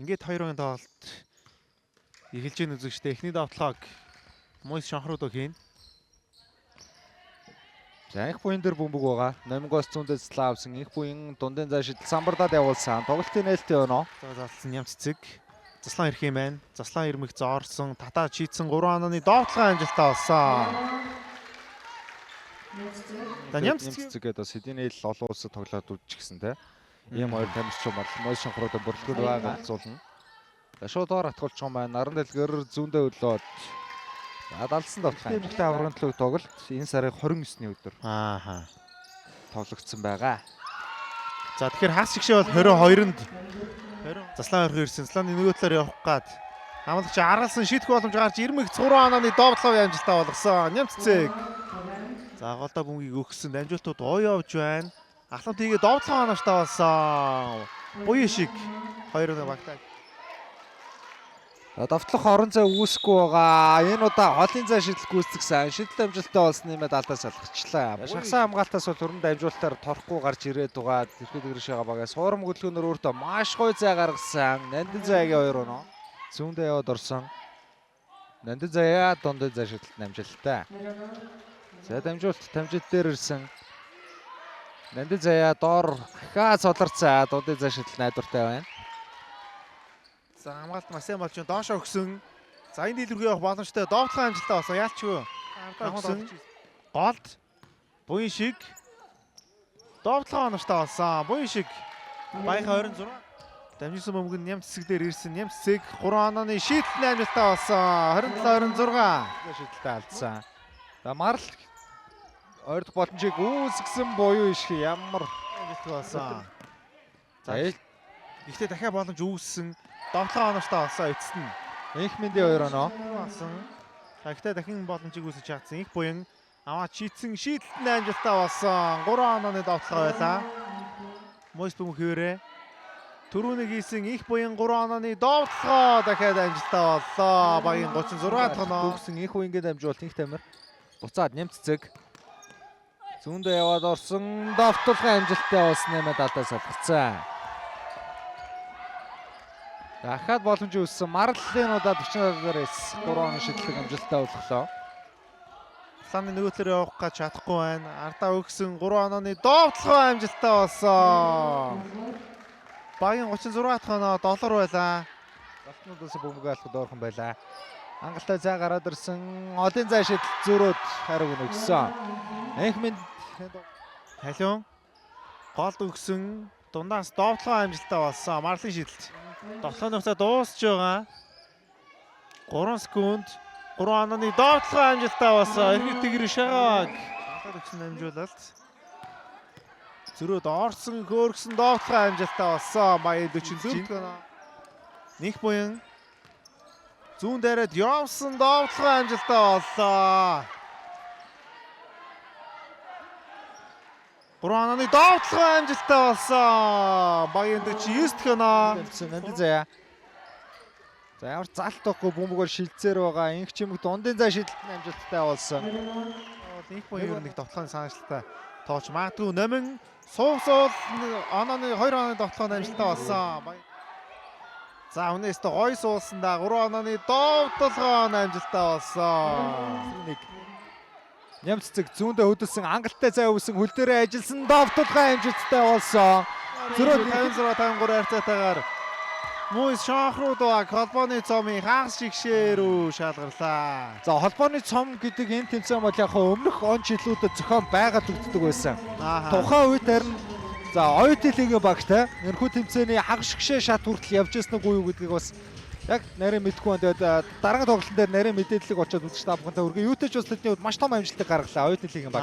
Ингээд 2-ын тоглолт эхэлж ийн үзэгчтэй эхний давталгааг Мойс Шанхруудоо хийн. За их буян дээр бөмбөг байгаа. Номгоос зүүндээ цэцлээ авсан. Их буян дундын зай шидэл самбардаад явуулсан. Тоглолтын нээлттэй өнөө. Залсан ням цэцэг. Заслан ирэх юм байна. Заслан ирмэг зорсон. Татаа чийдсэн 3 онооны давталгаа амжилттай болсон. За ням цэцэгээд бас хэдийн ил олон улсад тоглоод үдчихсэн те. Ийм хоёр тамирчин бол Мойс Шанхруудад бүрэлдэхүүн байгаа зулна. За шууд доор атгуулж байгаа юм байна. Наран дэлгэр зүүндээ өглөөд далсан давталгаа амжилттай аврагын төлөв тоглолт энэ сарын 29-ний өдөр тоглогдсон байгаа. За тэгэхээр хас шигшээ бол 22-нд Заслан орох ирсэн. Засланы нөгөө талаар явах гад хамлагч аргалсан шийдэх боломж гарч ирмэг 3 онооны давталгаа амжилттай болгосон. Ням цэцэг. За голдоо бөмбөгийг өгсөн дамжуултууд ой явж байна. Ахлан тийгээ давталгаа онооштой болсон. Буян шиг 2-ын багтаа. Давтлах орон зай үүсэхгүй байгаа. Энэ удаа холын зай шидэл гүйцэтгсэн. Шидэл амжилттай болсон нэмээд алдаа салгачлаа. Шагсан хамгаалтаас бол өрн дамжуулалтаар торхгүй гарч ирээд байгаа. Тэрхэд гэршээгээ багаас суурам хөдөлгөөнөөр өөртөө маш гоё зай гаргасан. Нандин зайгийн 2 оноо. Зүүндээ яваад орсон. Нандин заяа дундын зай шидэлт амжилттай. За дамжуулалт дээр ирсэн. Нандин заяа доор ахаа цолорцаа дундын зай шидэл найдвартай байна. За хамгаалт масан болж доошоо өгсөн. За энэ дэлгүүр явах боломжтой давталгаа амжилттай болсон. Яалчгүй. Голд буян шиг давталгаа онооштой болсон. Буян шиг баян 26 дамжуулсан бөмбөг нь ням цэцэг дээр ирсэн. Ням цэцэг 3 онооны шийдэлт амжилттай болсон. 27-26 шийдэлтэй алдсан. За марл ойрдох боломжийг үүсгэсэн буюу иш ямар амжилттай болсон. За ихтэй дахиад боломж үүссэн. Давталгаа онооштой болсон эцэст нь. Их мэндийн 2 оноо болсон. Ихтэй дахин боломжийг үүсгэж чадсан. Их буян аваа чийдсэн шийдэлт нь амжилттай болсон. 3 онооны давталгаа байлаа. Мойс бөмбөг хэвээрээ түрүүнийг хийсэн их буян 3 онооны давталгаа дахиад амжилттай боллоо. Багийн 36 дахь оноо өгсөн их буянгийн дамжуулалт их тамир. Буцаад нэм цэцэг. Зүүндээ яваад орсон давталгаа амжилттай болсон нэмээд алдаа салгацсан. Дахиад боломж үүссэн. Марлын удаа 40-аас 3 оны шидлэг амжилттай болголоо. Ланы нөгөө талаар явах гэж чадахгүй байна. Ардаа өгсөн 3 онооны давталгаа амжилттай болсон. Багийн 36 дахь оноо $7 байлаа. Галтнуудаас бөмбөг алхад орхон байлаа. Хангалттай зай гараад ирсэн. Олон зай шидэл зөрөөд хариуг нь өгсөн. Энхмэнд халиун голд өгсөн. Дундаас давталгаа амжилттай болсон. Марлын шидэлт. Давталгааны хугацаа дуусч байгаа. 3 секунд 3 онооны давталгаа амжилттай болсон. Эргэж тэгэр шагааг. Голд өгсөн амжуулалт. Зөрөөд орсон хөөргсөн давталгаа амжилттай болсон. Баян 44 оноо. Них буян зүүн дээрээ явсан давталгаа амжилттай боллоо. 3 онооны давталгаа амжилттай болсон. Багийн 49 дахь оноо. Нандин заяа. За ямар залт байхгүй бөмбөгөөр шилцээр байгаа. Инх чимэг дундын зай шидэлт нь амжилттай болсон. Их буян ер нь их давталгааны санаачлалтай тоож магадгүй номин суусуул онооны 2 онооны давталгааны амжилттай болсон. За өнөөс тэ гой суулсан да 3 онооны давталгаа амжилттай болсон. Ням цэцэг зүүндээ хөдөлсөн ангалттай зай үүсэн хөл дээрээ ажилласан давталгаа амжилттай болсон. Зөрөө 56-53 харьцаатайгаар Мойс Шанхруудаа холбооны цомын хагас шигшээ рүү шалгарлаа. За холбооны цом гэдэг энэ тэмцээн бол яг өмнөх он жилүүдэд зохион байгаад өгдөг байсан. Тухайн үед харин за оюутны лигийн багтай энэхүү тэмцээний хагас шигшээ шат хүртэл явж ирсэн үгүй юу гэдгийг бас яг нарийн мэдгүй байна. Тэгээд дараагийн тоглолтын дээр нарийн мэдээллийг очоод үзэж та бүхэнтэй хүргэе. Юутэй ч бас тэдний хувьд маш том амжилтыг гаргалаа оюутны лигийн баг.